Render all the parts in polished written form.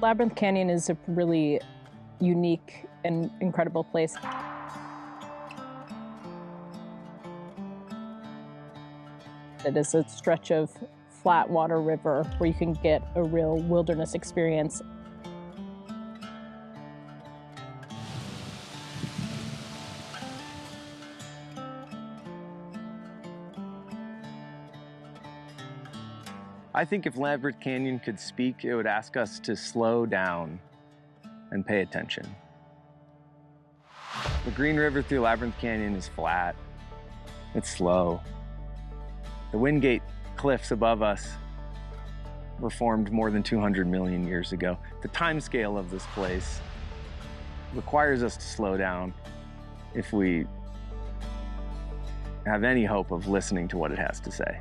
Labyrinth Canyon is a really unique and incredible place. It is a stretch of flat water river where you can get a real wilderness experience. I think if Labyrinth Canyon could speak, it would ask us to slow down and pay attention. The Green River through Labyrinth Canyon is flat. It's slow. The Wingate cliffs above us were formed more than 200 million years ago. The time scale of this place requires us to slow down if we have any hope of listening to what it has to say.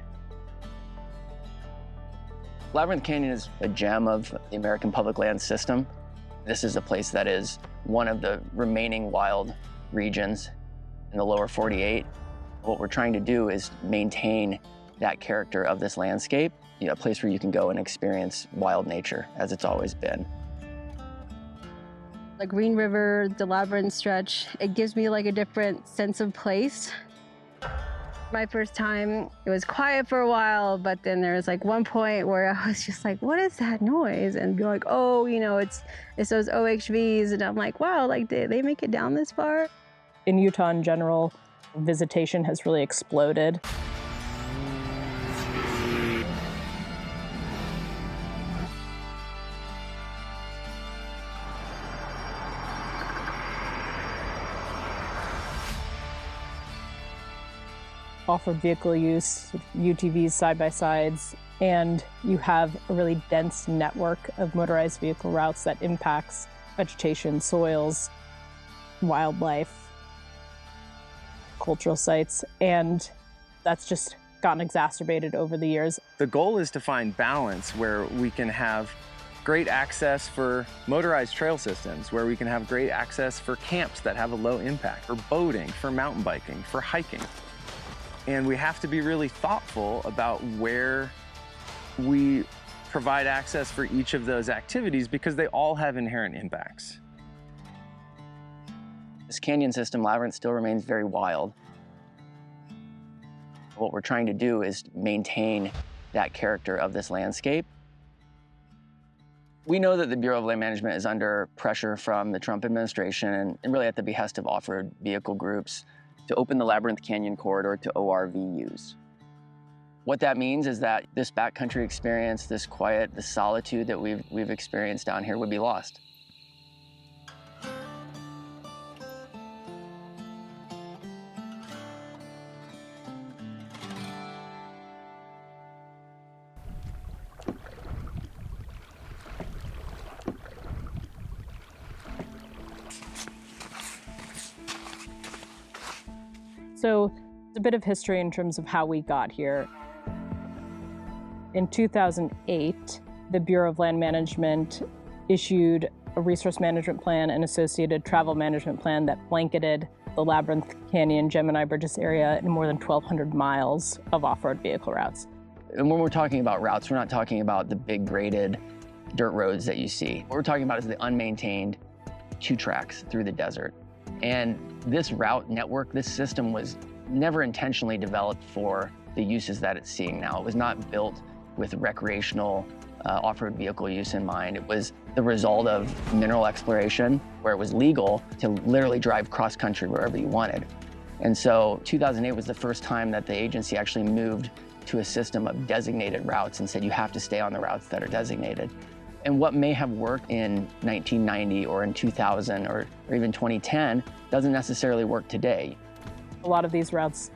Labyrinth Canyon is a gem of the American public land system. This is a place that is one of the remaining wild regions in the lower 48. What we're trying to do is maintain that character of this landscape, a place where you can go and experience wild nature as it's always been. The Green River, the Labyrinth stretch, it gives me like a different sense of place. My first time, it was quiet for a while, but then there was like one point where I was just like, what is that noise? And you're like, oh, it's those OHVs. And I'm like, wow, like did they make it down this far? In Utah in general, visitation has really exploded. Off-road vehicle use, UTVs, side-by-sides, and you have a really dense network of motorized vehicle routes that impacts vegetation, soils, wildlife, cultural sites, and that's just gotten exacerbated over the years. The goal is to find balance where we can have great access for motorized trail systems, where we can have great access for camps that have a low impact, for boating, for mountain biking, for hiking. And we have to be really thoughtful about where we provide access for each of those activities because they all have inherent impacts. This canyon system, Labyrinth, still remains very wild. What we're trying to do is maintain that character of this landscape. We know that the Bureau of Land Management is under pressure from the Trump administration and really at the behest of off-road vehicle groups to open the Labyrinth Canyon corridor to ORV use. What that means is that this backcountry experience, this quiet, the solitude that we've experienced down here would be lost. So it's a bit of history in terms of how we got here. In 2008, the Bureau of Land Management issued a resource management plan and associated travel management plan that blanketed the Labyrinth Canyon, Gemini Bridges area in more than 1,200 miles of off-road vehicle routes. And when we're talking about routes, we're not talking about the big graded dirt roads that you see. What we're talking about is the unmaintained 2 tracks through the desert. And this route network, this system was never intentionally developed for the uses that it's seeing now. It was not built with recreational off-road vehicle use in mind. It was the result of mineral exploration where it was legal to literally drive cross-country wherever you wanted. And so 2008 was the first time that the agency actually moved to a system of designated routes and said you have to stay on the routes that are designated. And what may have worked in 1990 or in 2000 or even 2010 doesn't necessarily work today. A lot of these routes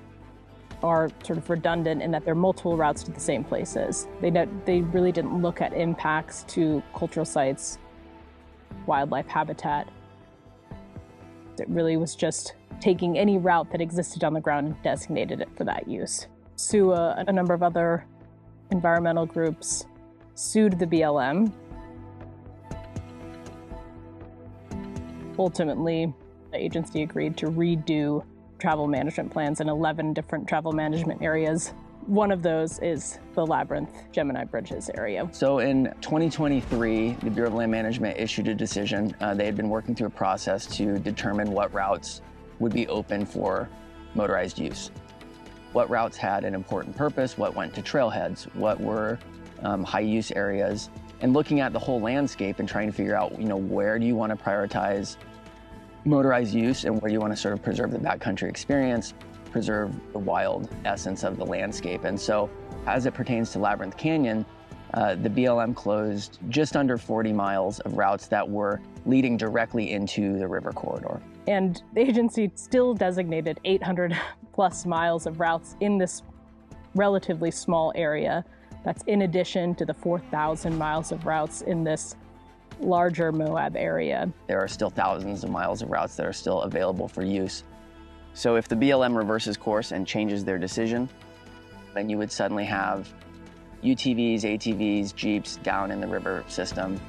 are sort of redundant in that they're multiple routes to the same places. They really didn't look at impacts to cultural sites, wildlife habitat. It really was just taking any route that existed on the ground and designated it for that use. SUA, a number of other environmental groups, sued the BLM. Ultimately, the agency agreed to redo travel management plans in 11 different travel management areas one of those is the Labyrinth Gemini Bridges area. So in 2023, the Bureau of Land Management issued a decision. They had been working through a process to determine what routes would be open for motorized use. What routes had an important purpose, what went to trailheads, what were high use areas, and looking at the whole landscape and trying to figure out, where do you want to prioritize motorized use and where do you want to sort of preserve the backcountry experience, preserve the wild essence of the landscape. And so as it pertains to Labyrinth Canyon, the BLM closed just under 40 miles of routes that were leading directly into the river corridor. And the agency still designated 800 plus miles of routes in this relatively small area. That's in addition to the 4,000 miles of routes in this larger Moab area. There are still thousands of miles of routes that are still available for use. So if the BLM reverses course and changes their decision, then you would suddenly have UTVs, ATVs, Jeeps down in the river system.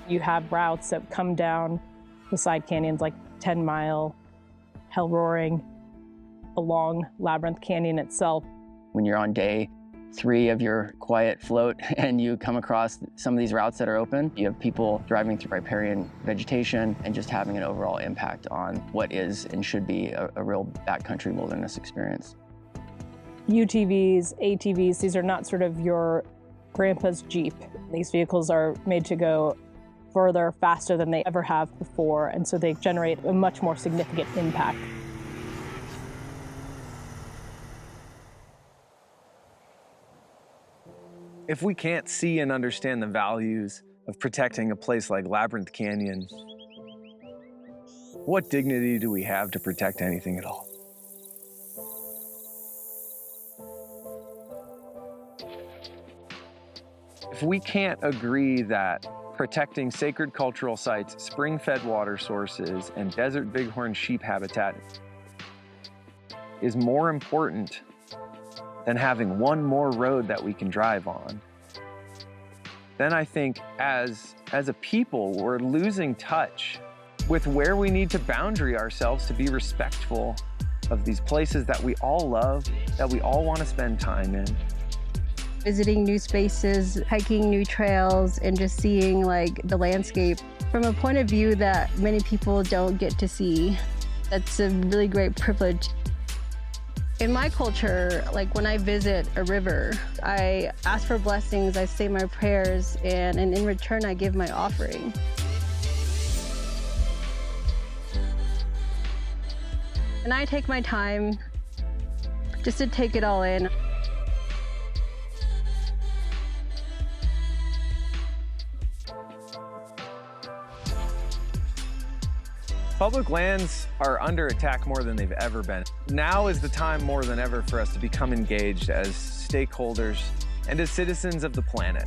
You have routes that come down the side canyons, like 10-mile hell roaring along Labyrinth Canyon itself. When you're on day 3 of your quiet float and you come across some of these routes that are open, you have people driving through riparian vegetation and just having an overall impact on what is and should be a real backcountry wilderness experience. UTVs, ATVs, these are not sort of your grandpa's Jeep. These vehicles are made to go further, faster than they ever have before, and so they generate a much more significant impact. If we can't see and understand the values of protecting a place like Labyrinth Canyon, what dignity do we have to protect anything at all? If we can't agree that protecting sacred cultural sites, spring-fed water sources, and desert bighorn sheep habitat is more important than having one more road that we can drive on, then I think as a people, we're losing touch with where we need to boundary ourselves to be respectful of these places that we all love, that we all want to spend time in. Visiting new spaces, hiking new trails, and just seeing the landscape from a point of view that many people don't get to see. That's a really great privilege. In my culture, when I visit a river, I ask for blessings, I say my prayers, and in return, I give my offering. And I take my time just to take it all in. Public lands are under attack more than they've ever been. Now is the time more than ever for us to become engaged as stakeholders and as citizens of the planet.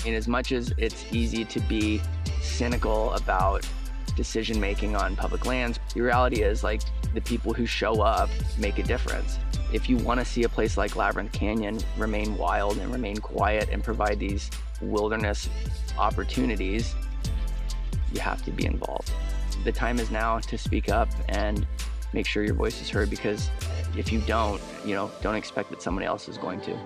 And as much as it's easy to be cynical about decision-making on public lands, the reality is the people who show up make a difference. If you want to see a place like Labyrinth Canyon remain wild and remain quiet and provide these wilderness opportunities, you have to be involved. The time is now to speak up and make sure your voice is heard, because if you don't expect that somebody else is going to.